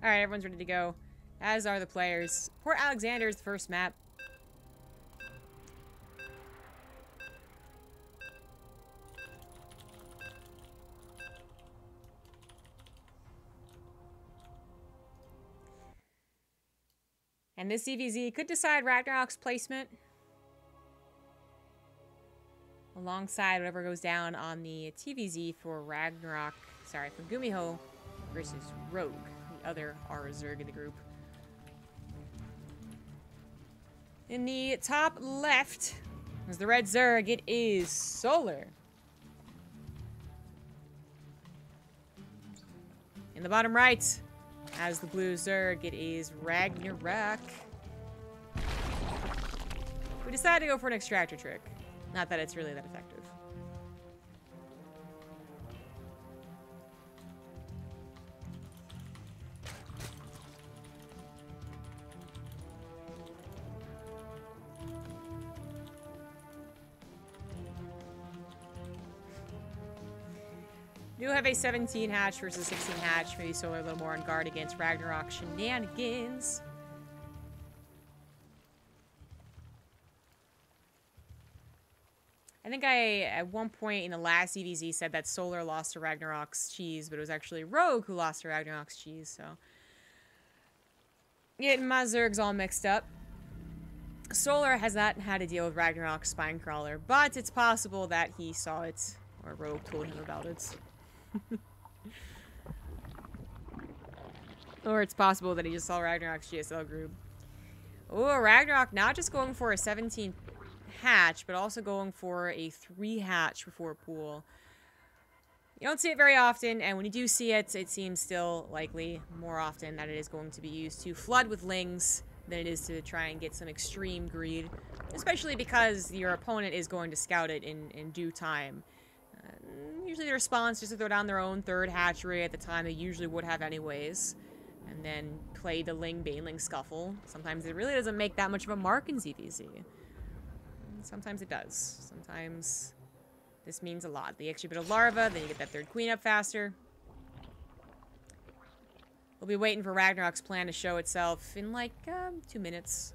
Alright, everyone's ready to go. As are the players. Port Alexander is the first map. And this CVZ could decide RagnaroK's placement alongside whatever goes down on the TVZ for RagnaroK. Sorry, for Gumiho versus Rogue, the other R Zerg in the group. In the top left is the red Zerg. It is Solar. In the bottom right, as the blue Zerg, it is RagnaroK. We decided to go for an extractor trick. Not that it's really that effective. Do have a 17 hatch versus 16 hatch. Maybe Solar a little more on guard against RagnaroK shenanigans. I think I, at one point in the last EVZ, said that Solar lost to RagnaroK's cheese, but it was actually Rogue who lost to RagnaroK's cheese, so. Getting my Zergs all mixed up. Solar has not had to deal with RagnaroK's Spinecrawler, but it's possible that he saw it, or Rogue told him about it. Or it's possible that he just saw RagnaroK's GSL group. Oh, RagnaroK not just going for a 17 hatch, but also going for a 3 hatch before pool. You don't see it very often, and when you do see it, it seems still likely more often that it is going to be used to flood with lings than it is to try and get some extreme greed, especially because your opponent is going to scout it in due time. Usually the response is to throw down their own 3rd hatchery at the time they usually would have anyways, and then play the Ling-Baneling scuffle. Sometimes it really doesn't make that much of a mark in ZVZ. Sometimes it does. Sometimes this means a lot. The extra bit of larva, then you get that 3rd queen up faster. We'll be waiting for RagnaroK's plan to show itself in like 2 minutes.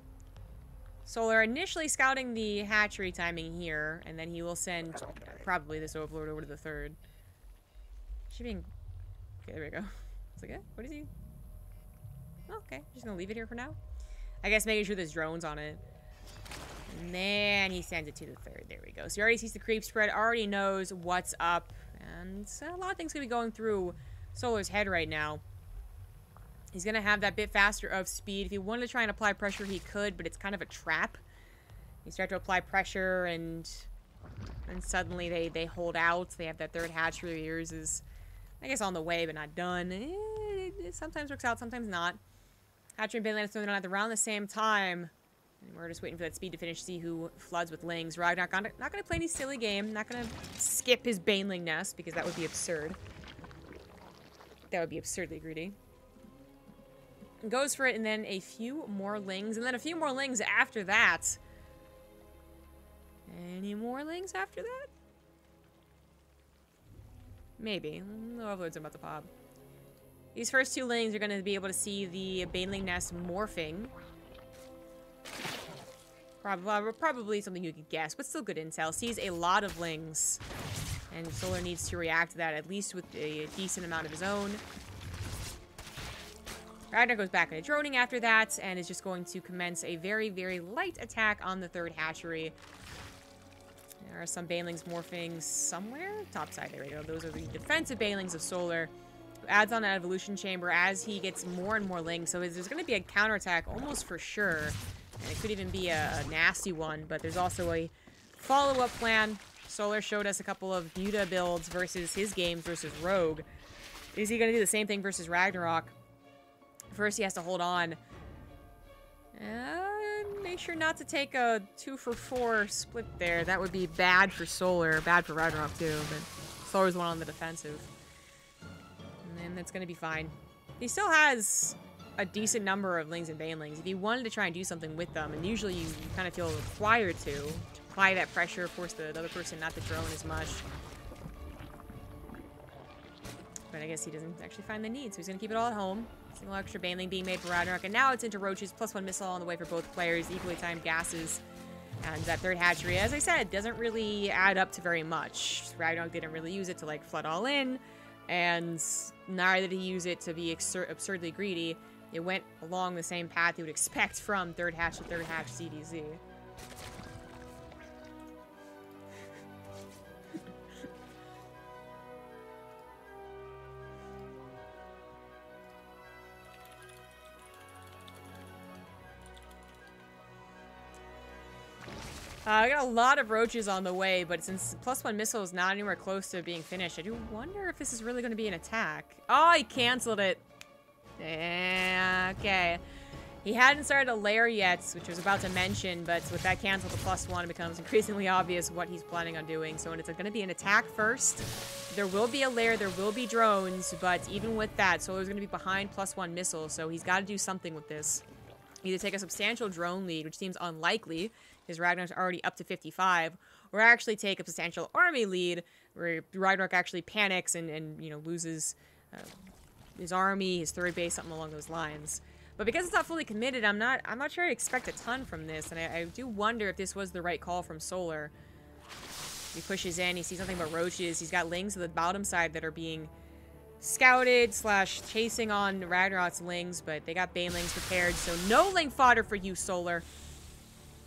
Solar initially scouting the hatchery timing here, and then he will send probably this overlord over to the 3rd. She being... Okay, there we go. It's like, what is he? Oh, okay, just gonna leave it here for now. I guess making sure there's drones on it. And then he sends it to the 3rd. There we go. So he already sees the creep spread, already knows what's up, and a lot of things gonna be going through Solar's head right now. He's going to have that bit faster of speed. If he wanted to try and apply pressure, he could, but it's kind of a trap. You start to apply pressure, and suddenly they hold out. They have that 3rd hatchery. Yours is, I guess, on the way, but not done. It sometimes works out, sometimes not. Hatchery and Baneland is thrown out around the same time. And we're just waiting for that speed to finish, see who floods with lings. RagnaroK not going to play any silly game. Not going to skip his Baneling nest, because that would be absurd. That would be absurdly greedy. Goes for it, and then a few more lings, and then a few more lings after that. Any more lings after that? Maybe. The overlords are about to pop. These first 2 lings are going to be able to see the Baneling nest morphing. Probably something you could guess, but still good intel. Sees a lot of lings, and Solar needs to react to that, at least with a decent amount of his own. RagnaroK goes back into droning after that, and is just going to commence a very, very light attack on the 3rd hatchery. There are some Banelings morphing somewhere. Top side, there we go. Those are the defensive Banelings of Solar. Adds on an evolution chamber as he gets more and more lings. So there's going to be a counterattack almost for sure. And it could even be a nasty one, but there's also a follow-up plan. Solar showed us a couple of Muta builds versus his games versus Rogue. Is he going to do the same thing versus RagnaroK? First, he has to hold on. Make sure not to take a 2-for-4 split there. That would be bad for Solar. Bad for RagnaroK, too. But Solar's the one on the defensive. And then that's going to be fine. He still has a decent number of lings and banelings. If you wanted to try and do something with them, and usually you kind of feel required to apply that pressure, force the other person not to drone as much. But I guess he doesn't actually find the need, so he's going to keep it all at home. Single extra baneling being made for RagnaroK, and now it's into roaches, +1 missile on the way for both players, equally timed gases. And that third hatchery, as I said, doesn't really add up to very much. RagnaroK didn't really use it to, like, flood all in, and neither did he use it to be absurdly greedy. It went along the same path you would expect from third hatch to third hatch CDZ. I got a lot of roaches on the way, but since +1 missile is not anywhere close to being finished, I do wonder if this is really going to be an attack. Oh, he canceled it. Okay. He hadn't started a lair yet, which I was about to mention, but with that cancel to +1, it becomes increasingly obvious what he's planning on doing. So it's going to be an attack first. There will be a lair, there will be drones, but even with that, Solar's going to be behind +1 missile, so he's got to do something with this. Either take a substantial drone lead, which seems unlikely, because RagnaroK's already up to 55, or actually take a substantial army lead, where RagnaroK actually panics and you know, loses his army, his third base, something along those lines. But because it's not fully committed, I'm not sure I expect a ton from this, and I do wonder if this was the right call from Solar. He pushes in, he sees nothing but roaches, he's got lings to the bottom side that are being scouted / chasing on RagnaroK's lings, but they got banelings prepared, so no ling fodder for you, Solar.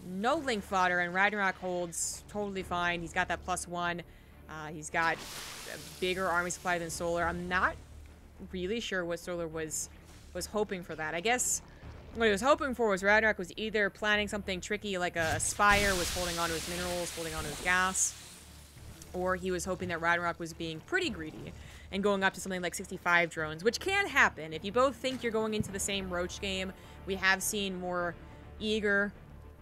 No ling fodder, and RagnaroK holds totally fine. He's got that +1. He's got a bigger army supply than Solar. I'm not really sure what Solar was hoping for that. I guess what he was hoping for was RagnaroK was either planning something tricky like a Spire, was holding onto his minerals, holding onto his gas, or he was hoping that RagnaroK was being pretty greedy and going up to something like 65 drones, which can happen. If you both think you're going into the same roach game, we have seen more eager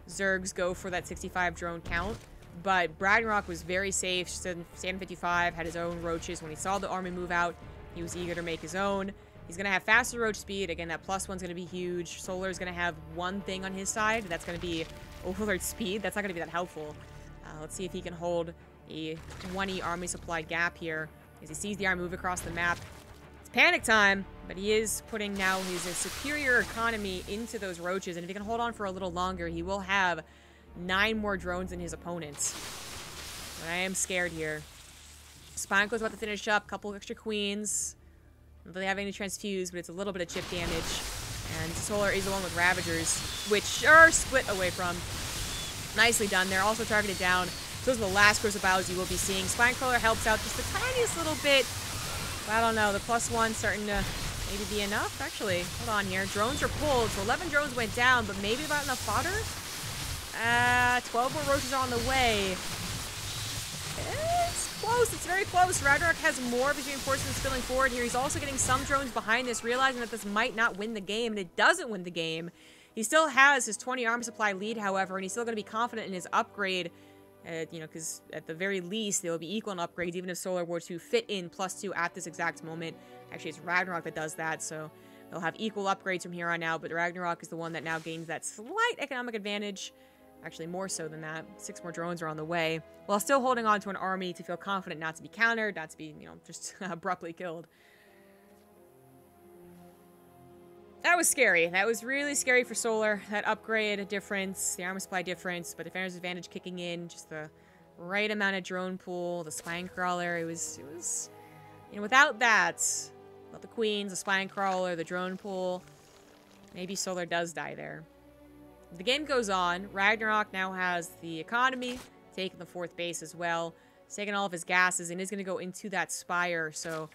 Zergs go for that 65 drone count, but RagnaroK was very safe, stayed 55, had his own roaches. When he saw the army move out, he was eager to make his own. He's going to have faster roach speed. Again, that +1's going to be huge. Solar's going to have one thing on his side. That's going to be overlord speed. That's not going to be that helpful. Let's see if he can hold a 20 army supply gap here as he sees the army move across the map. It's panic time, but he is putting now his superior economy into those roaches, and if he can hold on for a little longer, he will have 9 more drones than his opponents. But I am scared here. Spineco's about to finish up, couple extra queens. Not that they have any transfuse, but it's a little bit of chip damage. And Solar is the one with Ravagers, which are split away from. Nicely done there. Also targeted down. So those are the last Corrosive Bows you will be seeing. Spinecrawler helps out just the tiniest little bit. But I don't know. The +1 starting to maybe be enough. Actually, hold on here. Drones are pulled. So 11 drones went down, but maybe about enough fodder? 12 more roaches are on the way. It's close. It's very close. RagnaroK has more of his reinforcements spilling forward here. He's also getting some drones behind this, realizing that this might not win the game, and it doesn't win the game. He still has his 20 army supply lead, however, and he's still going to be confident in his upgrade. You know, because at the very least, they will be equal in upgrades, even if Solar were to fit in +2 at this exact moment. Actually, it's RagnaroK that does that, so they'll have equal upgrades from here on out, but RagnaroK is the one that now gains that slight economic advantage. Actually, more so than that. 6 more drones are on the way, while still holding on to an army to feel confident not to be countered, not to be, you know, just abruptly killed. That was scary. That was really scary for Solar. That upgrade difference, the armor supply difference, but Defender's Advantage kicking in, just the right amount of drone pool, the Spine Crawler. It was, you know, without that, without the Queens, the Spine Crawler, the drone pool, maybe Solar does die there. The game goes on. RagnaroK now has the economy, taking the 4th base as well. He's taking all of his gases and is going to go into that Spire, so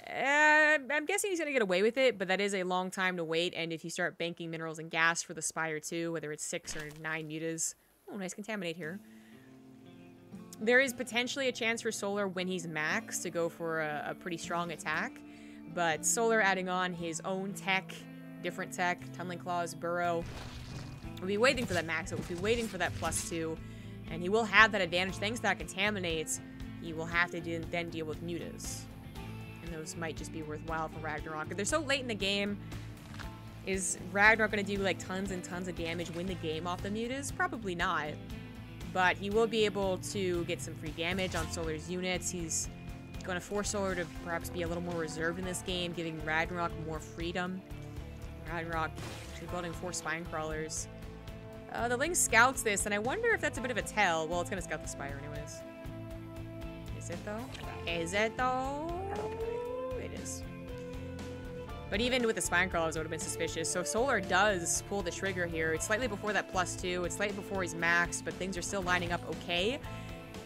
I'm guessing he's going to get away with it, but that is a long time to wait, and if you start banking minerals and gas for the Spire too, whether it's 6 or 9 mutas. Oh, nice contaminate here. There is potentially a chance for Solar when he's max to go for a pretty strong attack, but Solar adding on his own tech, different tech, Tunneling Claws, Burrow, we'll be waiting for that max, so we'll be waiting for that +2, and he will have that advantage. Thanks to that contaminates, he will have to then deal with mutas. And those might just be worthwhile for RagnaroK. If they're so late in the game, is RagnaroK going to do like tons and tons of damage, win the game off the mutas? Probably not. But he will be able to get some free damage on Solar's units. He's going to force Solar to perhaps be a little more reserved in this game, giving RagnaroK more freedom. RagnaroK actually building 4 spine crawlers. The Ling scouts this, and I wonder if that's a bit of a tell. Well, it's going to scout the Spire anyways. Is it, though? Is it, though? It is. But even with the spine crawlers, it would have been suspicious. So if Solar does pull the trigger here, it's slightly before that +2. It's slightly before he's maxed, but things are still lining up okay.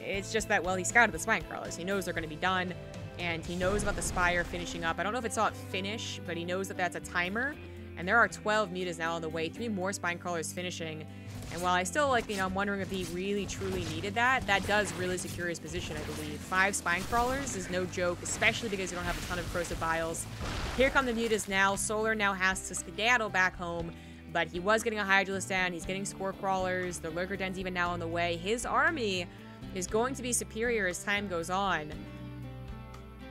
It's just that, well, he scouted the spine crawlers. He knows they're going to be done, and he knows about the Spire finishing up. I don't know if it saw it finish, but he knows that that's a timer. And there are 12 mutas now on the way, 3 more spine crawlers finishing. And while I still, like, I'm wondering if he really, truly needed that, that does really secure his position, I believe. 5 spine crawlers is no joke, especially because you don't have a ton of corrosive vials. Here come the mutas now. Solar now has to skedaddle back home, but he was getting a Hydralisk down. He's getting spore crawlers. The lurker den's even now on the way. His army is going to be superior as time goes on.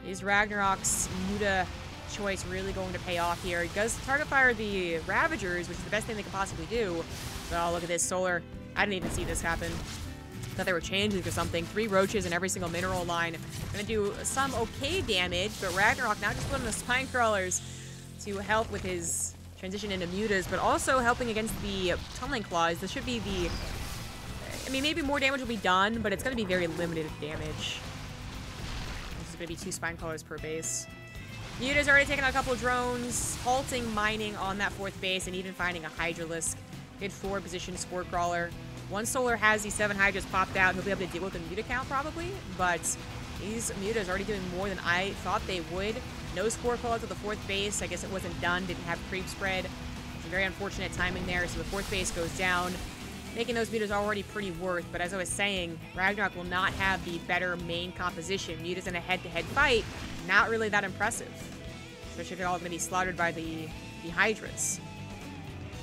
Is RagnaroK's muta choice really going to pay off here? He does target fire the Ravagers, which is the best thing they could possibly do. Oh, look at this. Solar. I didn't even see this happen. Thought they were changing or something. 3 roaches in every single mineral line. Gonna do some okay damage, but RagnaroK now just putting the spine crawlers to help with his transition into mutas, but also helping against the tunneling claws. This should be the... I mean, maybe more damage will be done, but it's gonna be very limited damage. This is gonna be 2 spine crawlers per base. Muta's already taken out a couple of drones, halting mining on that 4th base, and even finding a Hydralisk. Good forward position spore crawler. Once Solar has these 7 Hydras popped out, he'll be able to deal with the muta count probably, but these mutas are already doing more than I thought they would. No spore crawler to the 4th base. I guess it wasn't done, didn't have creep spread. It's a very unfortunate timing there, so the 4th base goes down, making those mutas already pretty worth. But as I was saying, RagnaroK will not have the better main composition. Mutas in a head-to-head fight, not really that impressive, especially if they're all going to be slaughtered by the Hydras.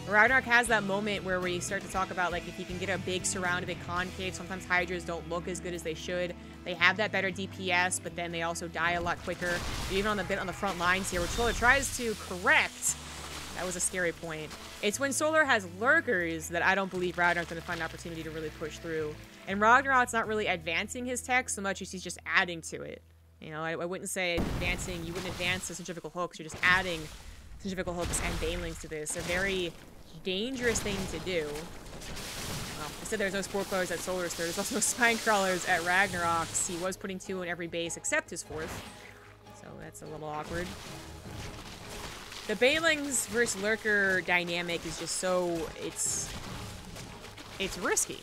RagnaroK has that moment where we start to talk about, like, if he can get a big surround, a big concave, sometimes Hydras don't look as good as they should. They have that better DPS, but then they also die a lot quicker. Even on the front lines here, which Solar tries to correct. That was a scary point. It's when Solar has lurkers that I don't believe RagnaroK's going to find an opportunity to really push through. And RagnaroK's not really advancing his tech so much as he's just adding to it. You know, I wouldn't say advancing. You wouldn't advance the centrifugal hooks. You're just adding centrifugal hooks and banelings to this. A very dangerous thing to do. Well, I said there's no spore crawlers at Solar's 3rd. There's also no spine crawlers at RagnaroK's. He was putting 2 in every base except his 4th. So that's a little awkward. The banelings versus lurker dynamic is just so... It's risky.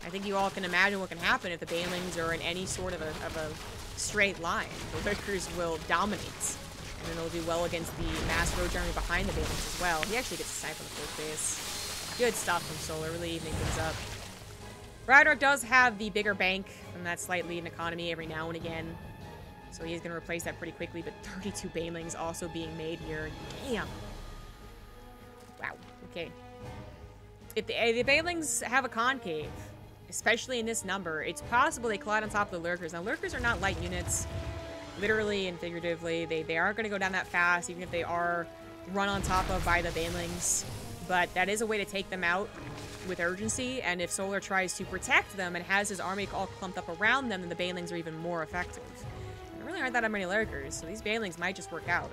I think you all can imagine what can happen if the banelings are in any sort of a straight line. The lurkers will dominate. And then they'll do well against the mass road army behind the banelings as well. He actually gets a snipe on the 4th base. Good stuff from Solar, really evening things up. RagnaroK does have the bigger bank from that slight lead in economy every now and again. So he is going to replace that pretty quickly, but 32 banelings also being made here. Damn. Wow. Okay. If the banelings have a concave, especially in this number, it's possible they collide on top of the lurkers. Now, lurkers are not light units. Literally and figuratively, they aren't going to go down that fast, even if they are run on top of by the banelings. But that is a way to take them out with urgency, and if Solar tries to protect them and has his army all clumped up around them, then the banelings are even more effective. And there really aren't that many lurkers, so these banelings might just work out.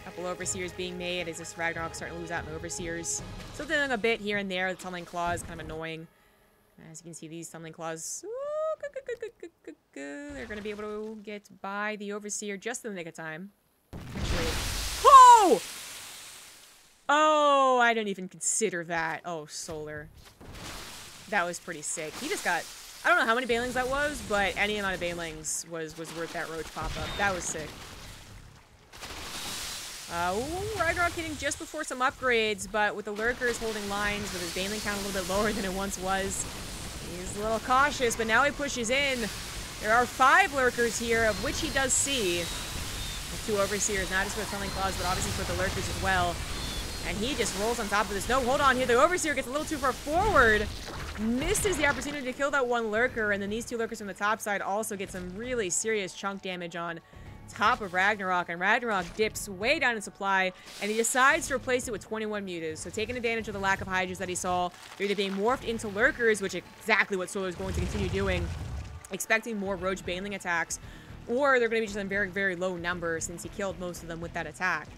A couple overseers being made. Is this RagnaroK starting to lose out in overseers? Still doing a bit here and there. The tunneling claw is kind of annoying. As you can see, these tunneling claws... They're going to be able to get by the Overseer just in the nick of time. Actually. Oh! Oh, I didn't even consider that. Oh, Solar. That was pretty sick. He just got... I don't know how many banelings that was, but any amount of banelings was worth that roach pop-up. That was sick. RagnaroK hitting just before some upgrades, but with the lurkers holding lines with his baneling count a little bit lower than it once was, he's a little cautious, but now he pushes in. There are 5 lurkers here, of which he does see. 2 overseers, not just for the tunneling claws, but obviously for the lurkers as well. And he just rolls on top of this. No, hold on here. The overseer gets a little too far forward. Misses the opportunity to kill that 1 lurker, and then these 2 lurkers from the top side also get some really serious chunk damage on top of RagnaroK, and RagnaroK dips way down in supply, and he decides to replace it with 21 mutas. So taking advantage of the lack of Hydras that he saw, they're either being morphed into lurkers, which is exactly what Solar is going to continue doing, expecting more Roach Baneling attacks, or they're going to be just in very, very low numbers since he killed most of them with that attack.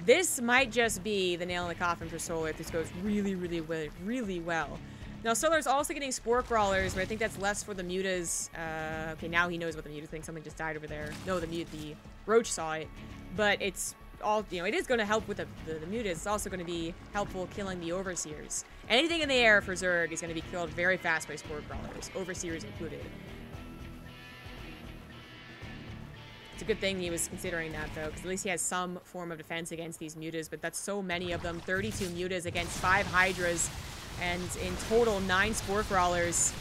This might just be the nail in the coffin for Solar if this goes really, really well. Now, Solar's also getting Spore Crawlers, but I think that's less for the Mutas. Okay, now he knows what the Mutas think. Something just died over there. No, the Roach saw it. But it's all, you know, it is going to help with the Mutas. It's also going to be helpful killing the Overseers. Anything in the air for Zerg is going to be killed very fast by Spore Crawlers, Overseers included. It's a good thing he was considering that, though, because at least he has some form of defense against these Mutas, but that's so many of them. 32 Mutas against 5 Hydras. And in total, 9 Spore Crawlers.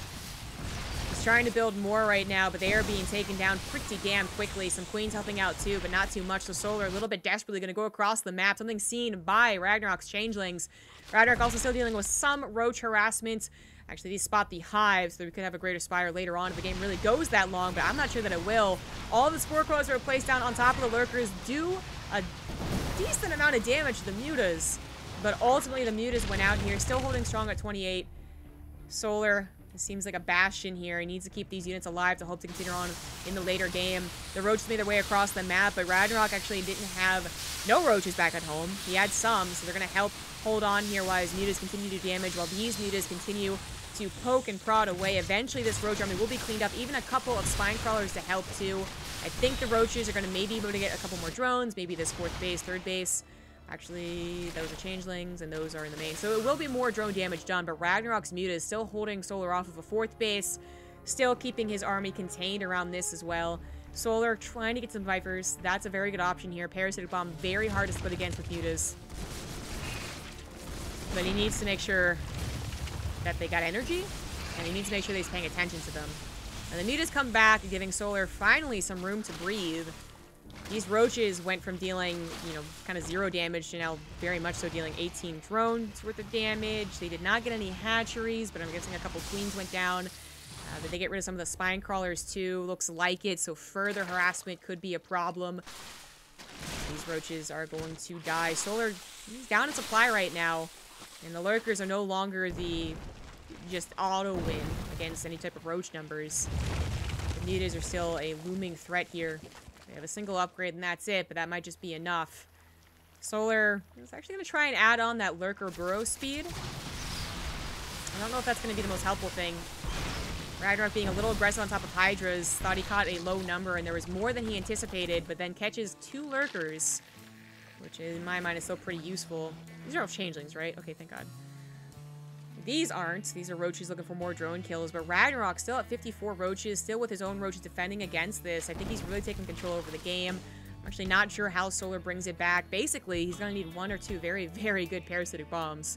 He's trying to build more right now, but they are being taken down pretty damn quickly. Some Queens helping out too, but not too much. So Solar a little bit desperately going to go across the map. Something seen by RagnaroK's Changelings. RagnaroK also still dealing with some Roach harassment. Actually, these spot the hive, so we could have a greater spire later on if the game really goes that long, but I'm not sure that it will. All the Spore Crawlers that are placed down on top of the Lurkers do a decent amount of damage to the Mutas. But ultimately, the Mutas went out here, still holding strong at 28. Solar seems like a bastion here. He needs to keep these units alive to hope to continue on in the later game. The Roaches made their way across the map, but RagnaroK actually didn't have no Roaches back at home. He had some, so they're going to help hold on here while his Mutas continue to damage, while these Mutas continue to poke and prod away. Eventually, this Roach army will be cleaned up. Even a couple of Spine Crawlers to help, too. I think the Roaches are going to maybe be able to get a couple more drones, maybe this 4th base, 3rd base. Actually, those are Changelings, and those are in the main. So it will be more drone damage done, but RagnaroK's Muta is still holding Solar off of a 4th base, still keeping his army contained around this as well. Solar trying to get some Vipers. That's a very good option here. Parasitic Bomb, very hard to split against with Mutas. But he needs to make sure that they got energy, and he needs to make sure that he's paying attention to them. And the Mutas come back, giving Solar finally some room to breathe. These Roaches went from dealing, you know, kind of 0 damage to now very much so dealing 18 drones worth of damage. They did not get any hatcheries, but I'm guessing a couple Queens went down. Did they get rid of some of the Spine Crawlers too? Looks like it, so further harassment could be a problem. These Roaches are going to die. Solar is down in supply right now, and the Lurkers are no longer the just auto-win against any type of Roach numbers. The Mutas are still a looming threat here. They have a single upgrade and that's it, but that might just be enough. Solar is actually going to try and add on that Lurker burrow speed. I don't know if that's going to be the most helpful thing. RagnaroK being a little aggressive on top of Hydras, thought he caught a low number and there was more than he anticipated, but then catches 2 Lurkers, which in my mind is still pretty useful. These are all Changelings, right? Okay, thank God. These aren't. These are Roaches looking for more drone kills, but RagnaroK still at 54 Roaches, still with his own Roaches defending against this. I think he's really taking control over the game. I'm actually not sure how Solar brings it back. Basically, he's going to need 1 or 2 very, very good Parasitic Bombs.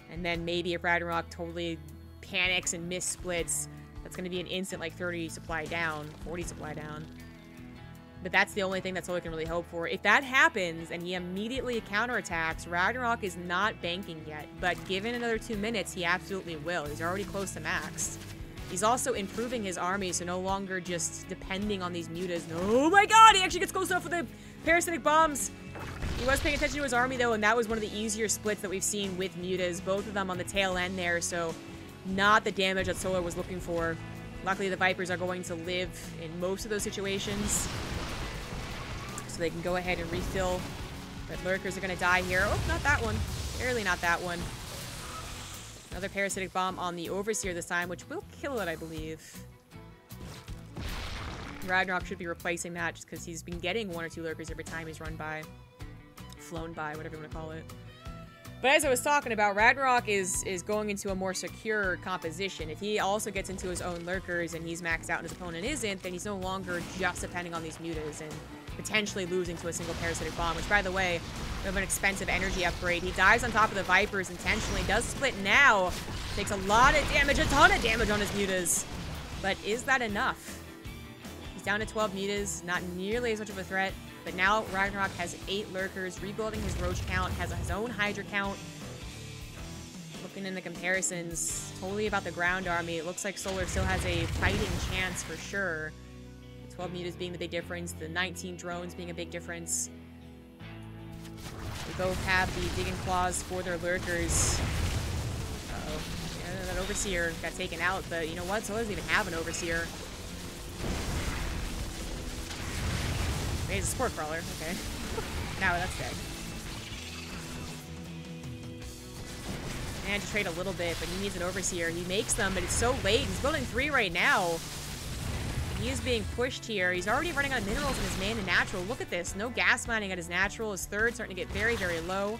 And then maybe if RagnaroK totally panics and missplits, that's going to be an instant, like, 30 supply down, 40 supply down. But that's the only thing that Solar can really hope for. If that happens and he immediately counterattacks, RagnaroK is not banking yet. But given another 2 minutes, he absolutely will. He's already close to max. He's also improving his army, so no longer just depending on these Mutas. Oh my God, he actually gets close enough with the Parasitic Bombs. He was paying attention to his army, though, and that was one of the easier splits that we've seen with Mutas. Both of them on the tail end there, so not the damage that Solar was looking for. Luckily, the Vipers are going to live in most of those situations, so they can go ahead and refill. But Lurkers are going to die here. Oh, not that one. Barely not that one. Another Parasitic Bomb on the Overseer this time, which will kill it, I believe. RagnaroK should be replacing that just because he's been getting 1 or 2 Lurkers every time he's run by. Flown by, whatever you want to call it. But as I was talking about, RagnaroK is going into a more secure composition. If he also gets into his own Lurkers and he's maxed out and his opponent isn't, then he's no longer just depending on these Mutas and potentially losing to a single Parasitic Bomb, which, by the way, we have an expensive energy upgrade. He dives on top of the Vipers intentionally, does split now, takes a lot of damage, a ton of damage on his Mutas. But is that enough? He's down to 12 Mutas, not nearly as much of a threat. But now RagnaroK has 8 Lurkers, rebuilding his Roach count, has his own Hydra count. Looking in the comparisons, totally about the ground army, it looks like Solar still has a fighting chance for sure. The 12 Mutas being the big difference, the 19 drones being a big difference. They both have the Digging Claws for their Lurkers. Uh-oh. Yeah, that Overseer got taken out, but you know what? Solar doesn't even have an Overseer. He's a sport crawler. Okay. Now that's dead. And to trade a little bit, but he needs an overseer. He makes them, but it's so late. He's building 3 right now. He is being pushed here. He's already running out of minerals in his main and natural. Look at this. No gas mining at his natural. His third starting to get very, very low.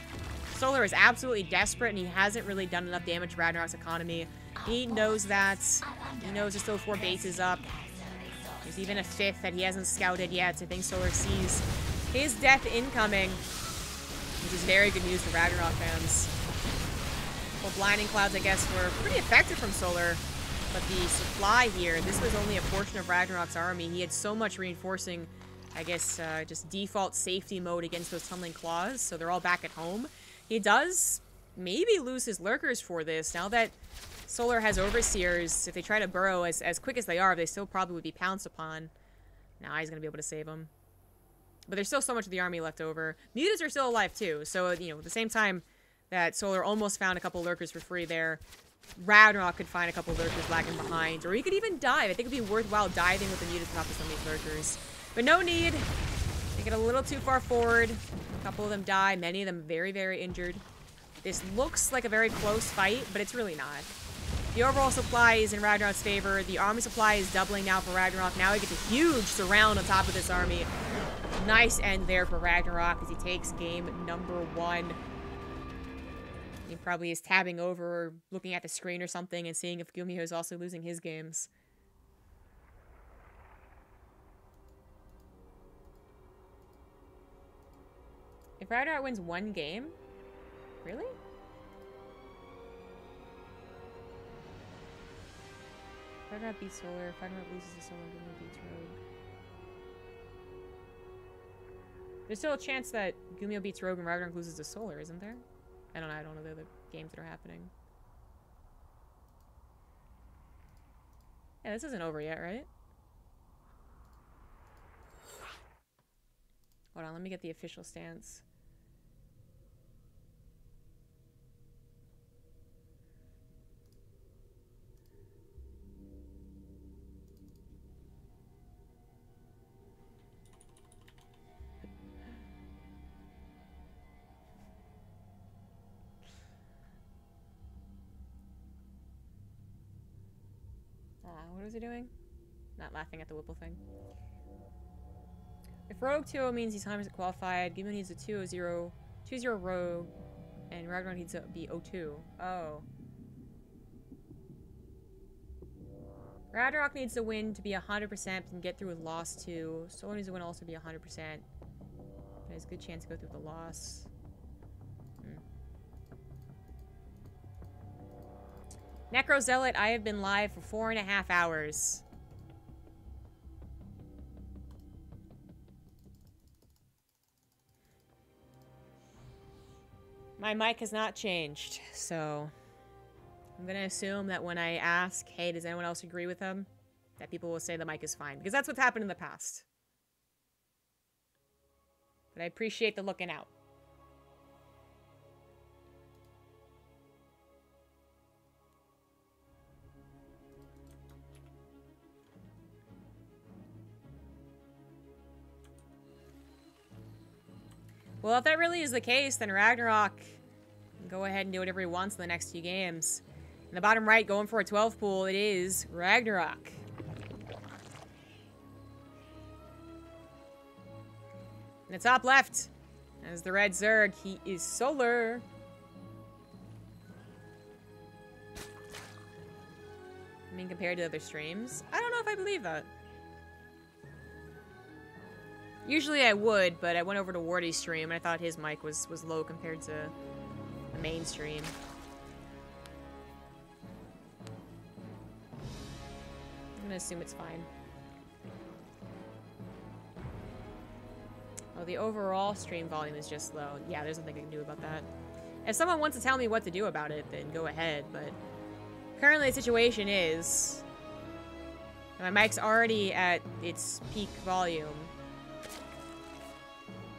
Solar is absolutely desperate, and he hasn't really done enough damage to RagnaroK's economy. He knows that. He knows there's still 4 bases up. There's even a 5th that he hasn't scouted yet. So I think Solar sees his death incoming, which is very good news for RagnaroK fans. Well, Blinding Clouds, I guess, were pretty effective from Solar. But the supply here, this was only a portion of RagnaroK's army. He had so much reinforcing, I guess, just default safety mode against those Tunneling Claws. So they're all back at home. He does maybe lose his Lurkers for this. Now that Solar has Overseers, if they try to burrow as quick as they are, they still probably would be pounced upon. Now he's going to be able to save them. But there's still so much of the army left over. Mutas are still alive too. So, you know, at the same time that Solar almost found a couple Lurkers for free there, RagnaroK could find a couple Lurkers lagging behind. Or he could even dive. I think it would be worthwhile diving with the Mutas to stop some of these Lurkers. But no need. They get a little too far forward. A couple of them die. Many of them very, very injured. This looks like a very close fight, but it's really not. The overall supply is in RagnaroK's favor. The army supply is doubling now for RagnaroK. Now he gets a huge surround on top of this army. Nice end there for RagnaroK as he takes game number 1. He probably is tabbing over or looking at the screen or something and seeing if Gumio is also losing his games. If RagnaroK wins 1 game? Really? RagnaroK beats Solar. If RagnaroK loses to Solar, Gumio beats Rogue. There's still a chance that Gumio beats Rogue and RagnaroK loses to Solar, isn't there? I don't know the other games that are happening. Yeah, this isn't over yet, right? Hold on, let me get the official stance. What was he doing? Not laughing at the Whipple thing. If Rogue 2-0 means he's 100% qualified, Gumio needs a 2-0 Rogue, and RagnaroK needs to be 0-2. Oh. RagnaroK needs to win to be 100% and get through with loss 2. Solar needs to win also to be 100%. There's a good chance to go through the loss. Necrozealot, I have been live for 4.5 hours. My mic has not changed, so I'm gonna assume that when I ask, hey, does anyone else agree with him, that people will say the mic is fine, because that's what's happened in the past. But I appreciate the looking out. Well, if that really is the case, then RagnaroK can go ahead and do whatever he wants in the next 2 games. In the bottom right, going for a 12 pool, it is RagnaroK. In the top left, as the red Zerg, he is Solar. I mean, compared to other streams, I don't know if I believe that. Usually I would, but I went over to Wardy's stream and I thought his mic was low compared to the main stream. I'm gonna assume it's fine. Oh, the overall stream volume is just low. Yeah, there's nothing I can do about that. If someone wants to tell me what to do about it, then go ahead, but currently the situation is my mic's already at its peak volume.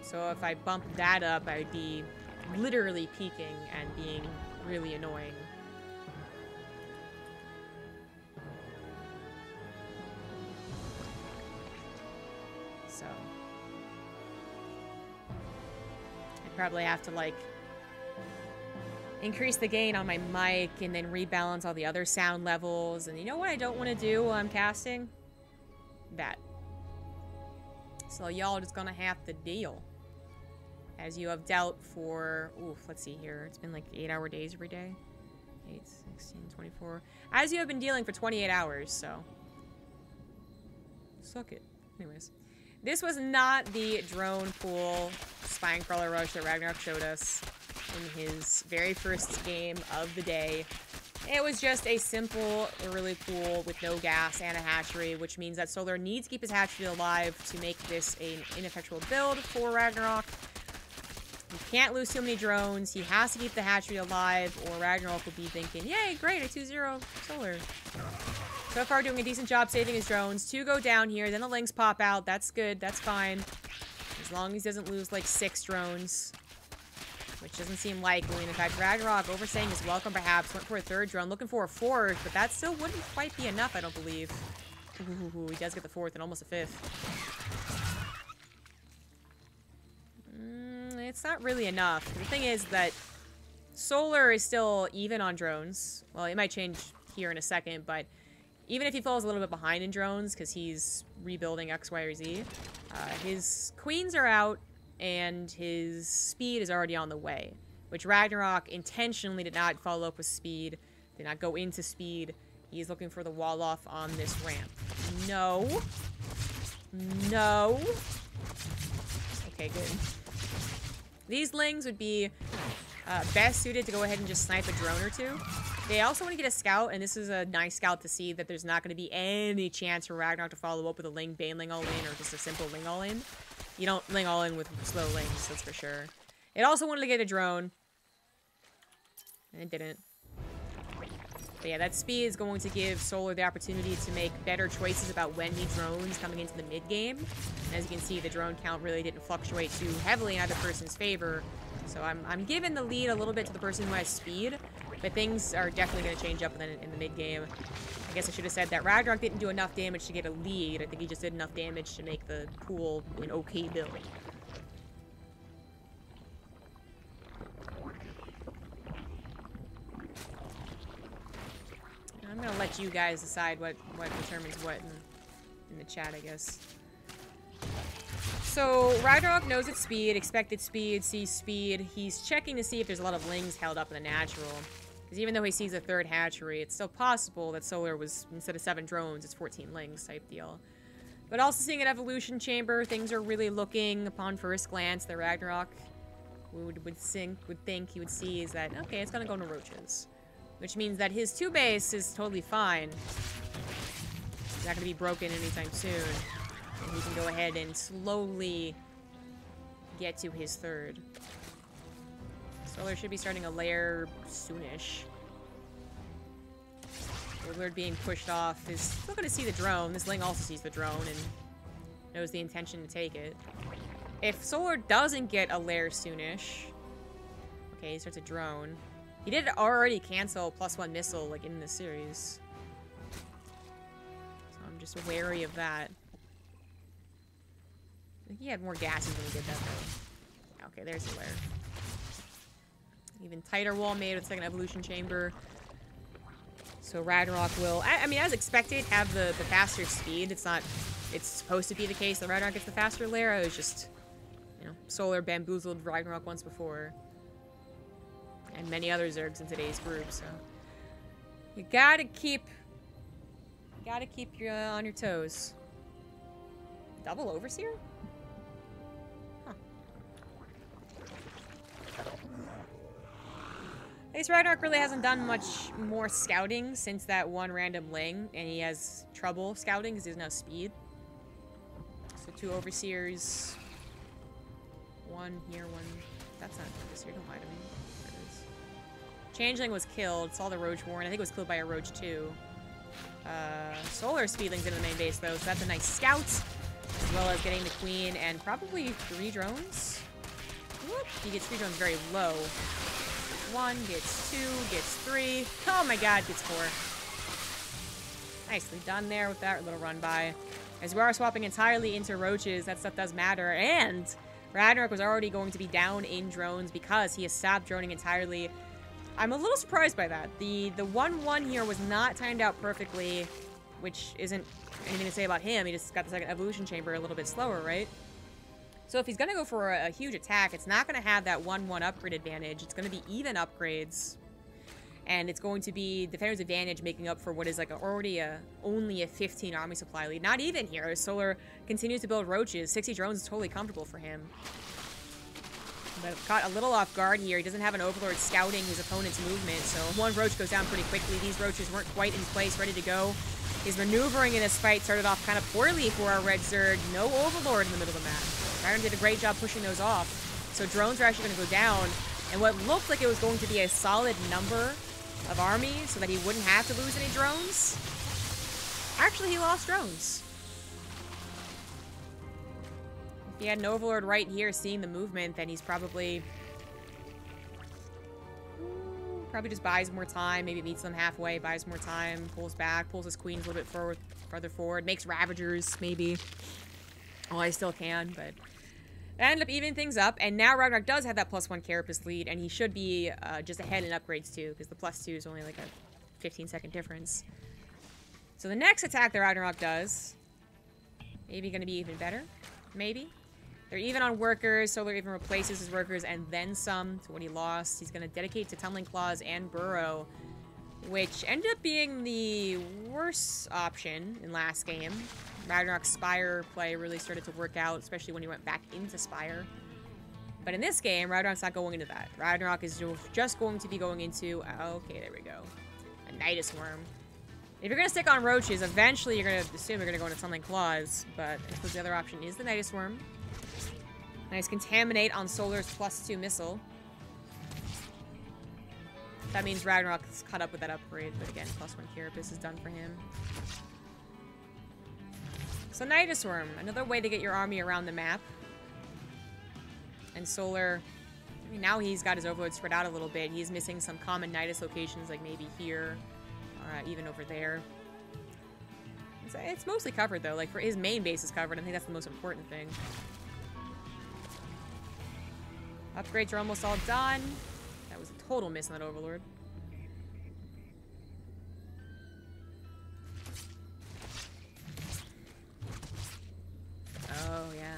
So if I bump that up, I would be literally peaking and being really annoying. So Probably have to, like, increase the gain on my mic and then rebalance all the other sound levels. And you know what I don't want to do while I'm casting? That. So y'all just gonna have to deal. As you have dealt for, oof, let's see here. It's been like 8-hour days every day. 8, 16, 24. As you have been dealing for 28 hours, so. Suck it. Anyways. This was not the drone pool spine crawler rush that RagnaroK showed us in his very first game of the day. It was just a simple, really cool, with no gas and a hatchery, which means that Solar needs to keep his hatchery alive to make this an ineffectual build for RagnaroK. He can't lose too many drones. He has to keep the hatchery alive, or RagnaroK will be thinking, yay, great, a 2-0 Solar. So far, doing a decent job saving his drones. 2 go down here, then the Lynx pop out. That's good, that's fine. As long as he doesn't lose, like, 6 drones. Which doesn't seem likely. And in fact, RagnaroK, overstaying his welcome perhaps, went for a 3rd drone, looking for a 4th, but that still wouldn't quite be enough, I don't believe. Ooh, he does get the 4th and almost a 5th. It's not really enough. The thing is that Solar is still even on drones. Well, it might change here in a second, but even if he falls a little bit behind in drones, because he's rebuilding X, Y, or Z, his queens are out, and his speed is already on the way, which RagnaroK intentionally did not follow up with speed, did not go into speed. He's looking for the wall off on this ramp. No. No. Okay, good. These Lings would be best suited to go ahead and just snipe a drone or 2. They also want to get a scout, and this is a nice scout to see that there's not going to be any chance for RagnaroK to follow up with a Ling, Bane Ling all in, or just a simple Ling all in. You don't Ling all in with slow Lings, that's for sure. It also wanted to get a drone. And it didn't. But yeah, that speed is going to give Solar the opportunity to make better choices about when he drones coming into the mid-game. And as you can see, the drone count really didn't fluctuate too heavily in either person's favor. So I'm giving the lead a little bit to the person who has speed. But things are definitely going to change up in the mid-game. I guess I should have said that RagnaroK didn't do enough damage to get a lead. I think he just did enough damage to make the pool an okay build. I'm going to let you guys decide what determines what in the chat, I guess. So, RagnaroK knows its speed, expected speed, sees speed. He's checking to see if there's a lot of Lings held up in the natural. Because even though he sees a 3rd hatchery, it's still possible that Solar was, instead of 7 drones, it's 14 Lings type deal. But also seeing an evolution chamber, things are really looking, upon first glance, that RagnaroK would think he would see is that, okay, it's going to go into roaches. Which means that his 2 base is totally fine. It's not going to be broken anytime soon. And he can go ahead and slowly get to his 3rd. Solar should be starting a lair soonish. Woodlord being pushed off is still going to see the drone. This Ling also sees the drone and knows the intention to take it. If Solar doesn't get a lair soonish... Okay, he starts a drone. He did already cancel +1 missile, like, in this series. So I'm just wary of that. I think he had more gases when he did that, though. Okay, there's the lair. Even tighter wall made with 2nd evolution chamber. So RagnaroK will, I mean, as expected, have the faster speed. It's supposed to be the case that RagnaroK gets the faster lair. It was just, you know, Solar bamboozled RagnaroK once before. And many other Zergs in today's group, so. You gotta keep you on your toes. Double Overseer? Huh. I guess RagnaroK really hasn't done much more scouting since that one random Ling, and he has trouble scouting because he doesn't have speed. So 2 Overseers. 1 here, 1... That's not Overseer, don't lie to me. Changeling was killed. Saw the Roach Warren. I think it was killed by a Roach too. Solar Speedling's in the main base though, so that's a nice scout. As well as getting the Queen and probably 3 drones. Whoop. He gets 3 drones very low. 1, gets 2, gets 3. Oh my god, gets 4. Nicely done there with that little run by. As we are swapping entirely into Roaches, that stuff does matter. And RagnaroK was already going to be down in drones because he has stopped droning entirely. I'm a little surprised by that. The 1-1 here was not timed out perfectly, which isn't anything to say about him. He just got the second evolution chamber a little bit slower, right? So if he's going to go for a huge attack, it's not going to have that 1-1 upgrade advantage. It's going to be even upgrades. And it's going to be defender's advantage making up for what is like already only a 15 army supply lead. Not even here. Solar continues to build roaches. 60 drones is totally comfortable for him. But caught a little off guard here. He doesn't have an Overlord scouting his opponent's movement. So one roach goes down pretty quickly. These roaches weren't quite in place, ready to go. His maneuvering in this fight started off kind of poorly for our Red Zerg. No Overlord in the middle of the map. Byron did a great job pushing those off. So drones are actually going to go down. And what looked like it was going to be a solid number of army so that he wouldn't have to lose any drones. Actually, he lost drones. If he had an Overlord right here seeing the movement, then he's probably just buys more time, maybe meets them halfway, buys more time, pulls back, pulls his queens a little bit further forward, makes Ravagers, maybe. Oh, I still can, but that ended up evening things up, and now RagnaroK does have that +1 Carapace lead, and he should be just ahead in upgrades too, because the +2 is only like a 15-second difference. So the next attack that RagnaroK does, maybe going to be even better, maybe. They're even on workers, Solar even replaces his workers and then some to what he lost. He's going to dedicate to Tunneling Claws and Burrow, which ended up being the worst option in last game. RagnaroK's Spire play really started to work out, especially when he went back into Spire. But in this game, RagnaroK's not going into that. RagnaroK is just going to be going into, okay, there we go, a Nidus Worm. If you're going to stick on roaches, eventually you're going to assume you're going to go into Tunneling Claws, but I suppose the other option is the Nidus Worm. Nice Contaminate on Solar's +2 missile. That means RagnaroK's caught up with that upgrade, but again, +1 Carapace is done for him. So Nidus Worm, another way to get your army around the map. And Solar, I mean, now he's got his Overload spread out a little bit. He's missing some common Nidus locations, like maybe here, or even over there. It's mostly covered, though. Like, for his main base is covered. I think that's the most important thing. Upgrades are almost all done. That was a total miss on that Overlord. Oh, yeah.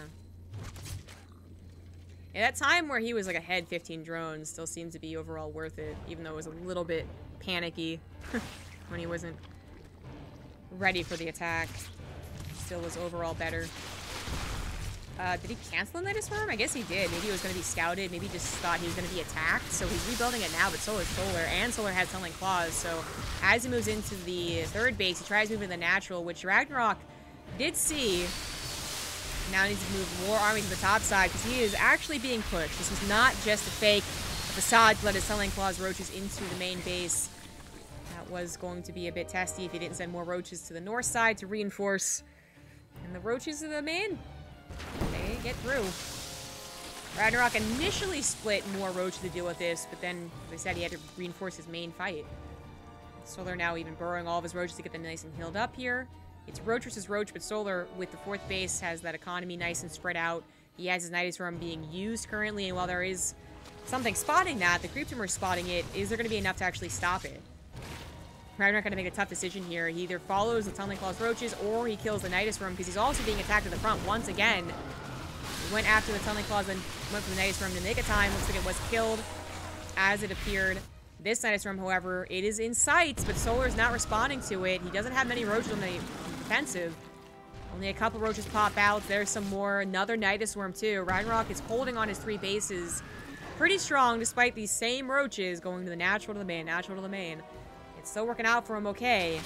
Yeah, that time where he was like ahead 15 drones still seems to be overall worth it, even though it was a little bit panicky when he wasn't ready for the attack. Still was overall better. Did he cancel the Nidus Worm? I guess he did. Maybe it was going to be scouted. Maybe he just thought he was going to be attacked. So he's rebuilding it now, but so is Solar. And Solar has Tunneling Claws. So as he moves into the third base, he tries moving the natural, which RagnaroK did see. Now needs to move more army to the top side because he is actually being pushed. This was not just a fake facade to let his Tunneling Claws roaches into the main base. That was going to be a bit testy if he didn't send more roaches to the north side to reinforce. And the roaches of the main, they get through. RagnaroK initially split more roaches to deal with this, but then they said he had to reinforce his main fight. Solar now even burrowing all of his roaches to get them nice and healed up here. It's roach versus roach, but Solar with the fourth base has that economy nice and spread out. He has his Nidus Worm being used currently, and while there is something spotting that, the creep tumor spotting it, is there going to be enough to actually stop it? RagnaroK going to make a tough decision here. He either follows the Tunneling Claws roaches or he kills the Nidus Worm because he's also being attacked at the front once again. He went after the Tunneling Claws and went for the Nidus Worm to make a time. Looks like it was killed as it appeared. This Nidus Worm, however, it is in sight, but Solar's not responding to it. He doesn't have many roaches on the defensive. Only a couple roaches pop out. There's some more. Another Nidus Worm, too. RagnaroK is holding on his 3 bases pretty strong despite these same roaches going to the natural to the main, natural to the main. It's still working out for him okay.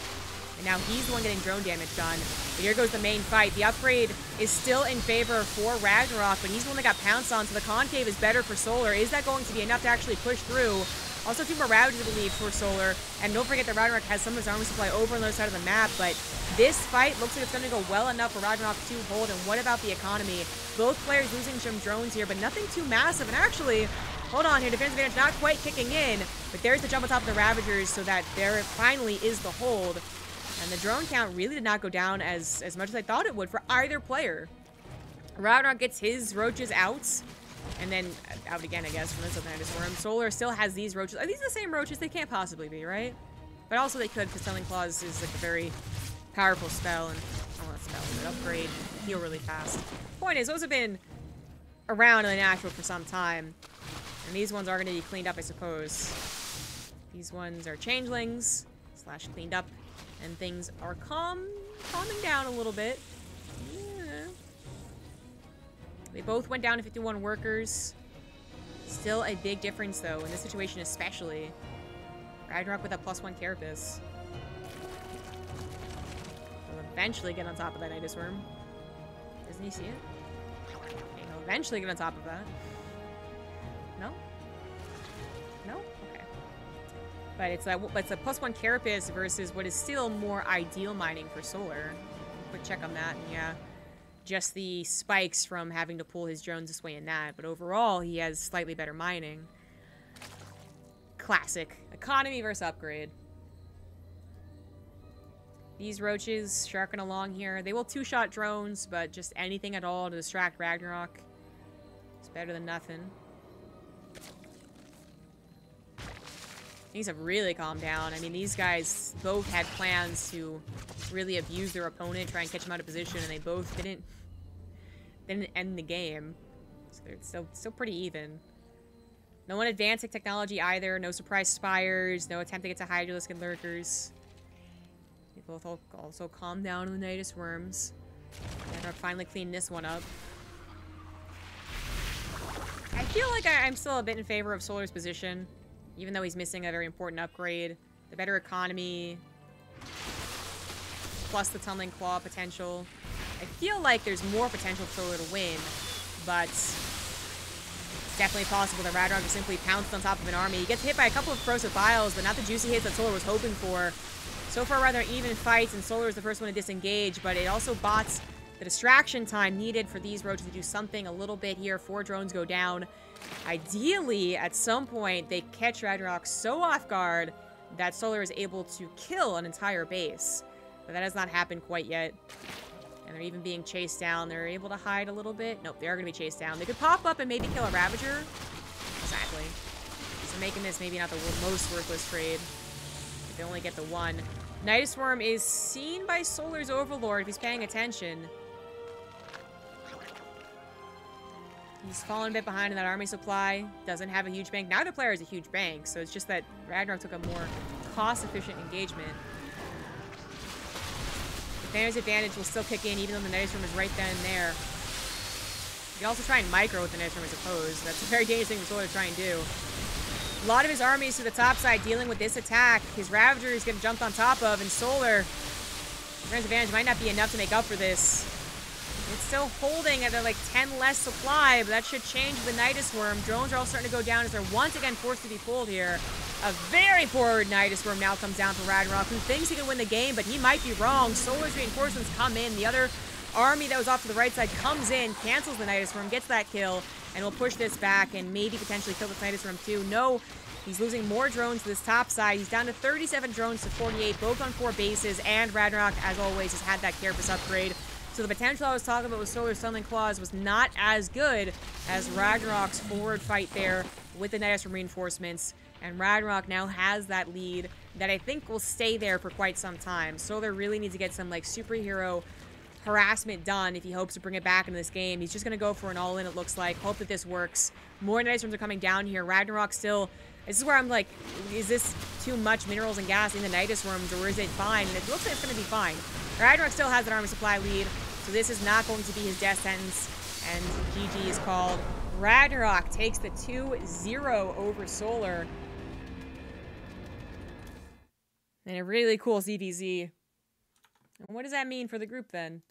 And now he's the one getting drone damage done. But here goes the main fight. The upgrade is still in favor for RagnaroK, but he's the one that got pounced on, so the concave is better for Solar. Is that going to be enough to actually push through? Also, 2 more Ravagers, I believe, for Solar. And don't forget that RagnaroK has some of his armor supply over on the other side of the map, but this fight looks like it's going to go well enough for RagnaroK to hold. And what about the economy? Both players losing some drones here, but nothing too massive. And actually, hold on here, defense advantage not quite kicking in, but there's the jump on top of the Ravagers so that there finally is the hold. And the drone count really did not go down as much as I thought it would for either player. RagnaroK gets his roaches out. And then out again, I guess, from this other Nidus Worm. Solar still has these roaches. Are these the same roaches? They can't possibly be, right? But also they could, because Stunning Claws is like a very powerful spell. And, oh, not spell, but upgrade. Heal really fast. Point is, those have been around in the natural for some time. And these ones are going to be cleaned up, I suppose. These ones are changelings, / cleaned up. And things are calming down a little bit. They both went down to 51 workers. Still a big difference, though, in this situation especially. RagnaroK with that +1 carapace. He'll eventually get on top of that Nidus Worm. Doesn't he see it? Okay, he'll eventually get on top of that. No? No? Okay. But it's a +1 carapace versus what is still more ideal mining for Solar. Quick check on that, and yeah. Just the spikes from having to pull his drones this way and that. But overall, he has slightly better mining. Classic. Economy versus upgrade. These roaches sharking along here. They will two-shot drones, but just anything at all to distract RagnaroK. It's better than nothing. Things have really calmed down. I mean, these guys both had plans to really abuse their opponent, try and catch him out of position, and they both didn't end the game. So they're still pretty even. No one advancing technology either. No surprise spires. No attempt to get to Hydralisk and Lurkers. They both also calmed down in the Nidus Worms. RagnaroK finally cleaned this one up. I feel like I'm still a bit in favor of Solar's position. Even though he's missing a very important upgrade. The better economy. Plus the Tunneling Claw potential. I feel like there's more potential for Solar to win. But it's definitely possible that RagnaroK just simply pounced on top of an army. He gets hit by a couple of corrosive vials, but not the juicy hits that Solar was hoping for. So far, rather even fights, and Solar is the first one to disengage. But it also bots the distraction time needed for these roaches to do something a little bit here. 4 drones go down. Ideally, at some point, they catch RagnaroK so off guard that Solar is able to kill an entire base. But that has not happened quite yet. And they're even being chased down. They're able to hide a little bit. Nope, they are going to be chased down. They could pop up and maybe kill a Ravager. Exactly. So making this maybe not the most worthless trade. If they only get the one. Nidus Worm is seen by Solar's Overlord if he's paying attention. He's fallen a bit behind in that army supply. Doesn't have a huge bank. Neither player has a huge bank, so it's just that RagnaroK took a more cost-efficient engagement. Defender's advantage will still kick in even though the Nidus Worm is right then and there. You can also try and micro with the Nidus Worm as opposed. That's a very dangerous thing for Solar to try and do. A lot of his armies to the top side dealing with this attack. His Ravager is getting jumped on top of, and Solar, defender's advantage might not be enough to make up for this. It's still holding at like 10 less supply, but that should change with the Nidus Worm. Drones are all starting to go down as they're once again forced to be pulled here. A very forward Nidus Worm now comes down for RagnaroK, who thinks he can win the game, but he might be wrong. Solar's reinforcements come in. The other army that was off to the right side comes in, cancels the Nidus Worm, gets that kill, and will push this back and maybe potentially kill this Nidus Worm too. No, he's losing more drones to this top side. He's down to 37 drones to 48, both on 4 bases, and RagnaroK, as always, has had that Carapace upgrade. So the potential I was talking about with Solar's Stunning Claws was not as good as RagnaroK's forward fight there with the Nidus Worm reinforcements. And RagnaroK now has that lead that I think will stay there for quite some time. Solar really needs to get some like superhero harassment done if he hopes to bring it back into this game. He's just going to go for an all-in, it looks like. Hope that this works. More Nidus Worms are coming down here. RagnaroK still... This is where I'm like, is this too much minerals and gas in the Nidus Worms, or is it fine? And it looks like it's going to be fine. RagnaroK still has an army supply lead, so this is not going to be his death sentence. And GG is called. RagnaroK takes the 2-0 over Solar. And a really cool ZVZ. And what does that mean for the group then?